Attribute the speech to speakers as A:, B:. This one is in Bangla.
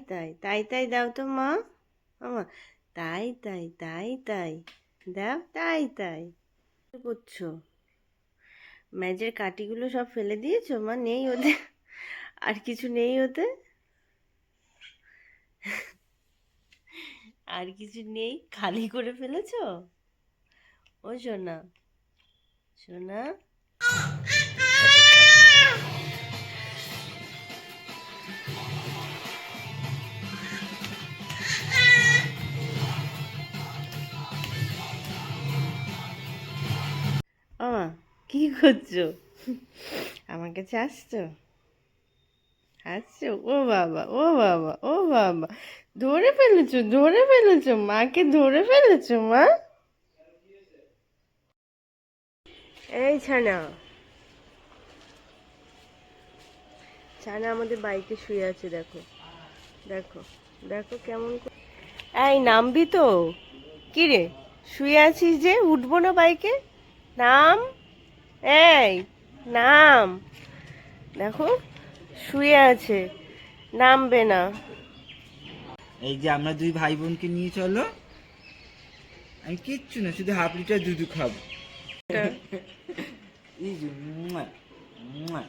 A: তাই তাই তাই দাও তো মা। মামা তাই তাই তাই তাই দাও তাই তাই। কি করছো? ম্যাজের কাঠিগুলো সব ফেলে দিয়েছো মা? নেই ওতে? আর কিছু নেই ওতে? আর কিছু নেই, খালি করে ফেলেছো? ও সোনা, সোনা। মামা কি করছো? আমার কাছে আসছো? আসছো? ও বাবা, ও বাবা, ও বাবা, ধরে ফেলেছো, ধরে ফেলেছো, মাকে ধরে ফেলেছো মা। এই ছানা, ছানা আমাদের বাইকে শুয়ে আছে, দেখো দেখো দেখো কেমন এই নামবি তো? কি রে, শুয়ে আছিস যে? উঠবো না বাইকে? নাম, এই নাম। দেখো শুয়ে আছে, নামবে না।
B: এই যে আমরা দুই ভাই বোনকে নিয়ে চলো। আমি কিচ্ছু না, শুধু হাফ লিটার দুধ খাবো। এই যে মুয়া, মুয়া।